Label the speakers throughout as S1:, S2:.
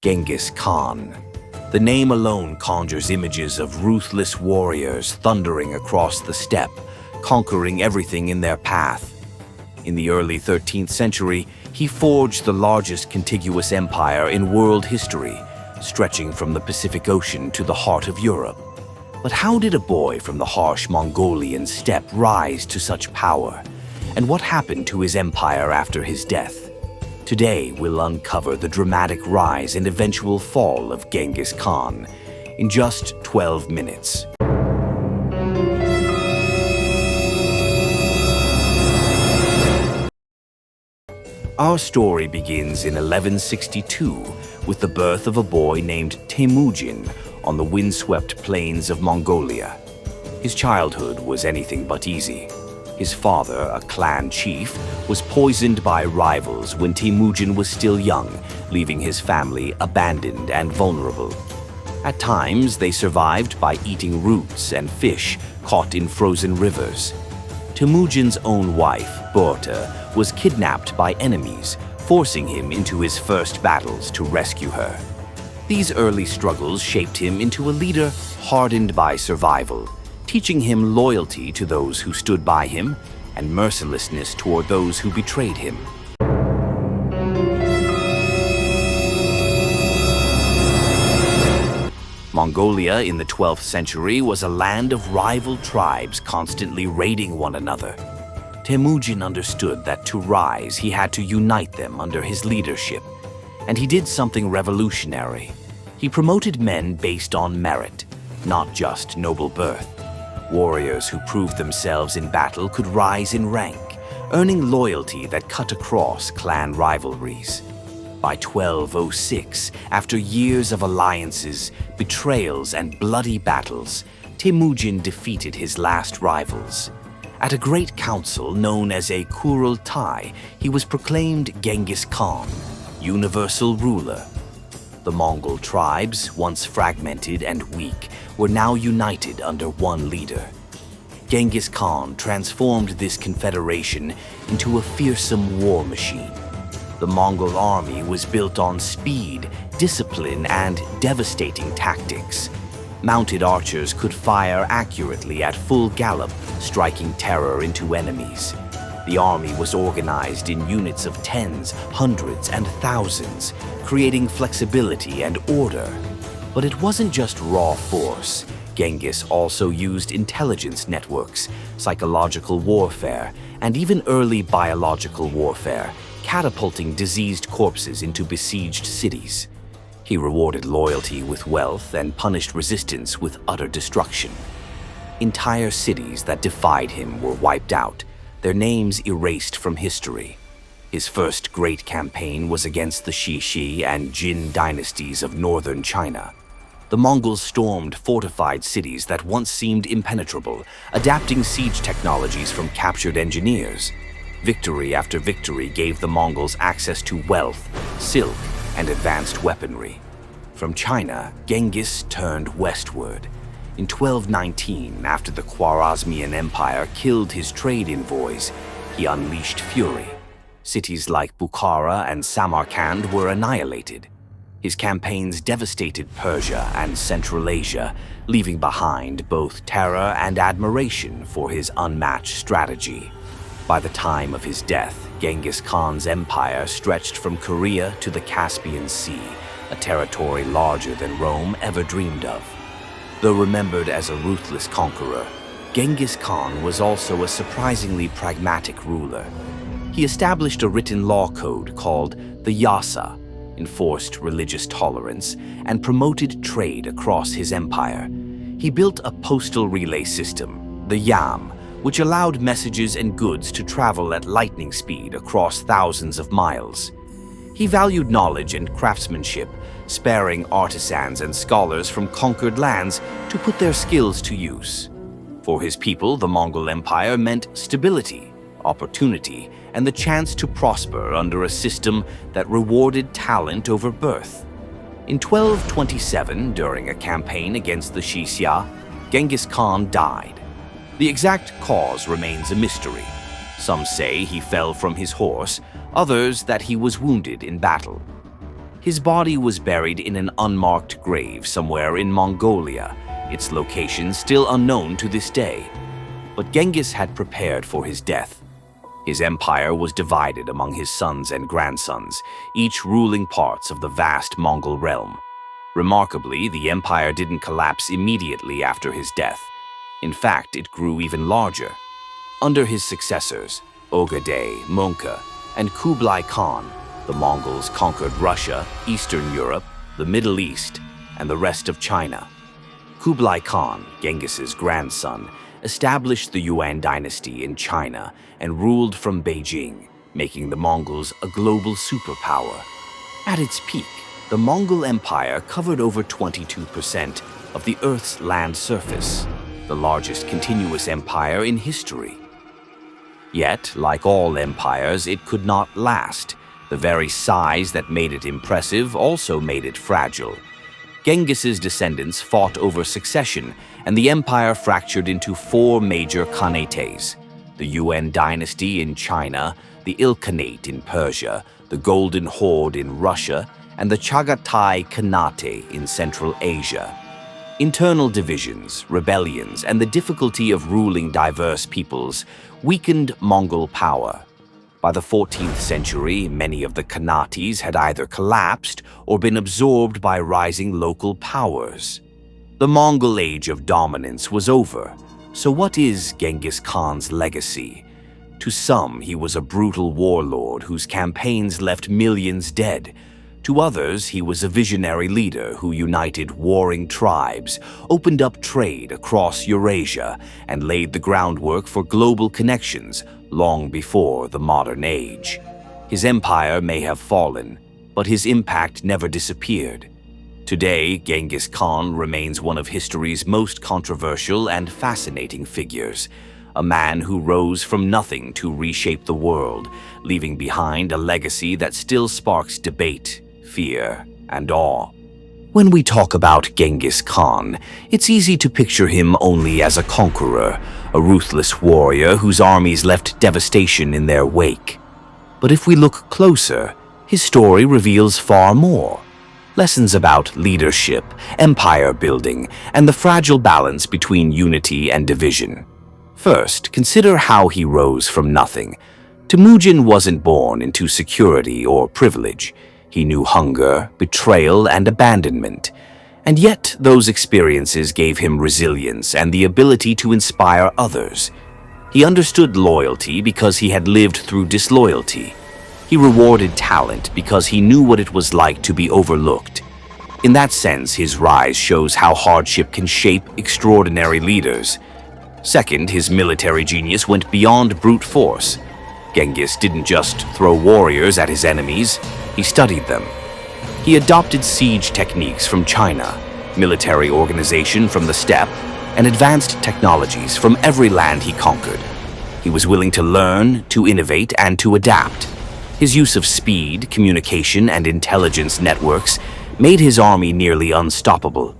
S1: Genghis Khan. The name alone conjures images of ruthless warriors thundering across the steppe, conquering everything in their path. In the early 13th century, he forged the largest contiguous empire in world history, stretching from the Pacific Ocean to the heart of Europe. But how did a boy from the harsh Mongolian steppe rise to such power? And what happened to his empire after his death? Today, we'll uncover the dramatic rise and eventual fall of Genghis Khan in just 12 minutes. Our story begins in 1162 with the birth of a boy named Temujin on the windswept plains of Mongolia. His childhood was anything but easy. His father, a clan chief, was poisoned by rivals when Temujin was still young, leaving his family abandoned and vulnerable. At times, they survived by eating roots and fish caught in frozen rivers. Temujin's own wife, Borta, was kidnapped by enemies, forcing him into his first battles to rescue her. These early struggles shaped him into a leader hardened by survival, teaching him loyalty to those who stood by him and mercilessness toward those who betrayed him. Mongolia in the 12th century was a land of rival tribes constantly raiding one another. Temujin understood that to rise, he had to unite them under his leadership, and he did something revolutionary. He promoted men based on merit, not just noble birth. Warriors who proved themselves in battle could rise in rank, earning loyalty that cut across clan rivalries. By 1206, after years of alliances, betrayals, and bloody battles, Temujin defeated his last rivals. At a great council known as a Kurultai, he was proclaimed Genghis Khan, universal ruler. The Mongol tribes, once fragmented and weak, were now united under one leader. Genghis Khan transformed this confederation into a fearsome war machine. The Mongol army was built on speed, discipline, and devastating tactics. Mounted archers could fire accurately at full gallop, striking terror into enemies. The army was organized in units of tens, hundreds, and thousands, creating flexibility and order. But it wasn't just raw force. Genghis also used intelligence networks, psychological warfare, and even early biological warfare, catapulting diseased corpses into besieged cities. He rewarded loyalty with wealth and punished resistance with utter destruction. Entire cities that defied him were wiped out, their names erased from history. His first great campaign was against the Shishi and Jin dynasties of northern China. The Mongols stormed fortified cities that once seemed impenetrable, adapting siege technologies from captured engineers. Victory after victory gave the Mongols access to wealth, silk, and advanced weaponry. From China, Genghis turned westward. In 1219, after the Khwarezmian Empire killed his trade envoys, he unleashed fury. Cities like Bukhara and Samarkand were annihilated. His campaigns devastated Persia and Central Asia, leaving behind both terror and admiration for his unmatched strategy. By the time of his death, Genghis Khan's empire stretched from Korea to the Caspian Sea, a territory larger than Rome ever dreamed of. Though remembered as a ruthless conqueror, Genghis Khan was also a surprisingly pragmatic ruler. He established a written law code called the Yasa, enforced religious tolerance, and promoted trade across his empire. He built a postal relay system, the Yam, which allowed messages and goods to travel at lightning speed across thousands of miles. He valued knowledge and craftsmanship, sparing artisans and scholars from conquered lands to put their skills to use. For his people, the Mongol Empire meant stability, opportunity, and the chance to prosper under a system that rewarded talent over birth. In 1227, during a campaign against the Xia, Genghis Khan died. The exact cause remains a mystery. Some say he fell from his horse, others that he was wounded in battle. His body was buried in an unmarked grave somewhere in Mongolia, its location still unknown to this day. But Genghis had prepared for his death. His empire was divided among his sons and grandsons, each ruling parts of the vast Mongol realm. Remarkably, the empire didn't collapse immediately after his death. In fact, it grew even larger. Under his successors, Ogedei, Mongke, and Kublai Khan, the Mongols conquered Russia, Eastern Europe, the Middle East, and the rest of China. Kublai Khan, Genghis's grandson, established the Yuan dynasty in China and ruled from Beijing, making the Mongols a global superpower. At its peak, the Mongol Empire covered over 22% of the Earth's land surface, the largest continuous empire in history. Yet, like all empires, it could not last. The very size that made it impressive also made it fragile. Genghis's descendants fought over succession, and the empire fractured into 4 major khanates: the Yuan dynasty in China, the Ilkhanate in Persia, the Golden Horde in Russia, and the Chagatai Khanate in Central Asia. Internal divisions, rebellions, and the difficulty of ruling diverse peoples weakened Mongol power. By the 14th century, many of the Khanates had either collapsed or been absorbed by rising local powers. The Mongol age of dominance was over. So what is Genghis Khan's legacy? To some, he was a brutal warlord whose campaigns left millions dead. To others, he was a visionary leader who united warring tribes, opened up trade across Eurasia, and laid the groundwork for global connections long before the modern age. His empire may have fallen, but his impact never disappeared. Today, Genghis Khan remains one of history's most controversial and fascinating figures, a man who rose from nothing to reshape the world, leaving behind a legacy that still sparks debate, fear, and awe. When we talk about Genghis Khan, it's easy to picture him only as a conqueror, a ruthless warrior whose armies left devastation in their wake. But if we look closer, his story reveals far more. Lessons about leadership, empire building, and the fragile balance between unity and division. First, consider how he rose from nothing. Temujin wasn't born into security or privilege. He knew hunger, betrayal, and abandonment. And yet, those experiences gave him resilience and the ability to inspire others. He understood loyalty because he had lived through disloyalty. He rewarded talent because he knew what it was like to be overlooked. In that sense, his rise shows how hardship can shape extraordinary leaders. Second, his military genius went beyond brute force. Genghis didn't just throw warriors at his enemies, he studied them. He adopted siege techniques from China, military organization from the steppe, and advanced technologies from every land he conquered. He was willing to learn, to innovate, and to adapt. His use of speed, communication, and intelligence networks made his army nearly unstoppable.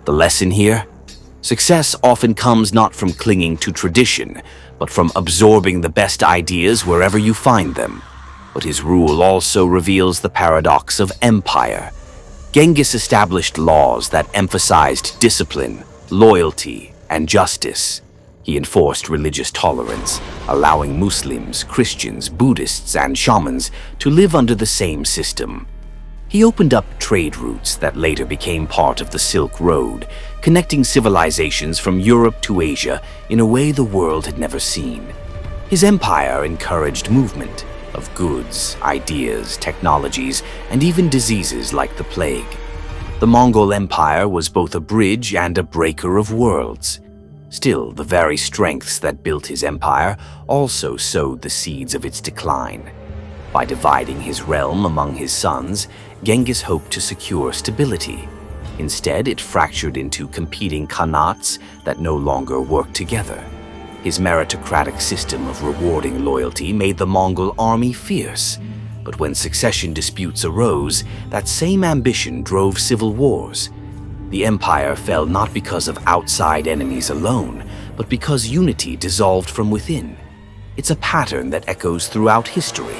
S1: The lesson here? Success often comes not from clinging to tradition, but from absorbing the best ideas wherever you find them. But his rule also reveals the paradox of empire. Genghis established laws that emphasized discipline, loyalty, and justice. He enforced religious tolerance, allowing Muslims, Christians, Buddhists, and shamans to live under the same system. He opened up trade routes that later became part of the Silk Road, connecting civilizations from Europe to Asia in a way the world had never seen. His empire encouraged movement of goods, ideas, technologies, and even diseases like the plague. The Mongol Empire was both a bridge and a breaker of worlds. Still, the very strengths that built his empire also sowed the seeds of its decline. By dividing his realm among his sons, Genghis hoped to secure stability. Instead, it fractured into competing khanates that no longer worked together. His meritocratic system of rewarding loyalty made the Mongol army fierce. But when succession disputes arose, that same ambition drove civil wars. The empire fell not because of outside enemies alone, but because unity dissolved from within. It's a pattern that echoes throughout history.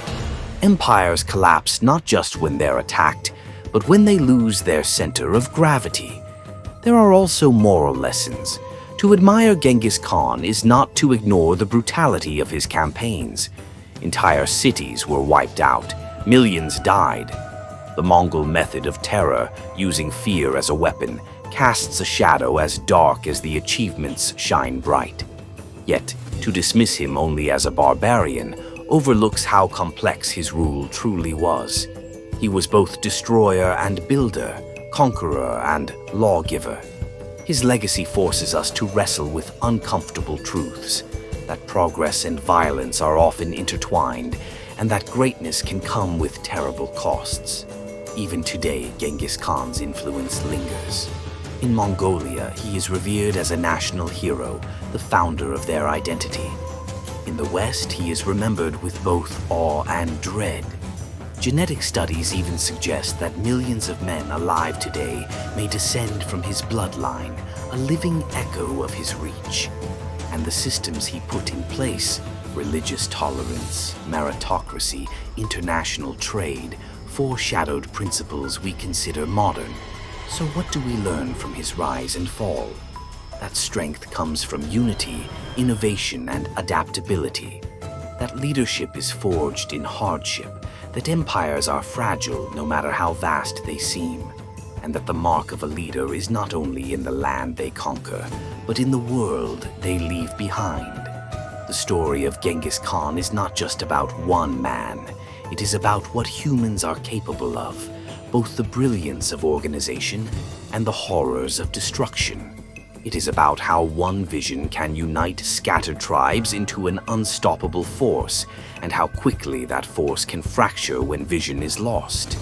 S1: Empires collapse not just when they're attacked, but when they lose their center of gravity. There are also moral lessons. To admire Genghis Khan is not to ignore the brutality of his campaigns. Entire cities were wiped out, millions died. The Mongol method of terror, using fear as a weapon, casts a shadow as dark as the achievements shine bright. Yet, to dismiss him only as a barbarian overlooks how complex his rule truly was. He was both destroyer and builder, conqueror and lawgiver. His legacy forces us to wrestle with uncomfortable truths, that progress and violence are often intertwined, and that greatness can come with terrible costs. Even today, Genghis Khan's influence lingers. In Mongolia, he is revered as a national hero, the founder of their identity. In the West, he is remembered with both awe and dread. Genetic studies even suggest that millions of men alive today may descend from his bloodline, a living echo of his reach. And the systems he put in place, religious tolerance, meritocracy, international trade, foreshadowed principles we consider modern. So what do we learn from his rise and fall? That strength comes from unity, innovation, and adaptability. That leadership is forged in hardship, that empires are fragile no matter how vast they seem, and that the mark of a leader is not only in the land they conquer, but in the world they leave behind. The story of Genghis Khan is not just about one man. It is about what humans are capable of, both the brilliance of organization and the horrors of destruction. It is about how one vision can unite scattered tribes into an unstoppable force, and how quickly that force can fracture when vision is lost.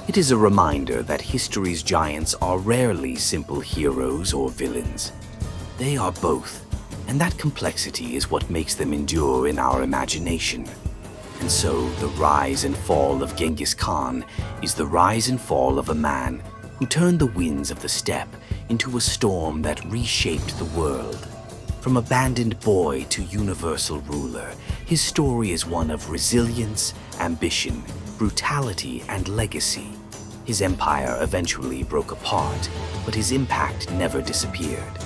S1: It is a reminder that history's giants are rarely simple heroes or villains. They are both, and that complexity is what makes them endure in our imagination. And so, the rise and fall of Genghis Khan is the rise and fall of a man who turned the winds of the steppe into a storm that reshaped the world. From abandoned boy to universal ruler, his story is one of resilience, ambition, brutality, and legacy. His empire eventually broke apart, but his impact never disappeared.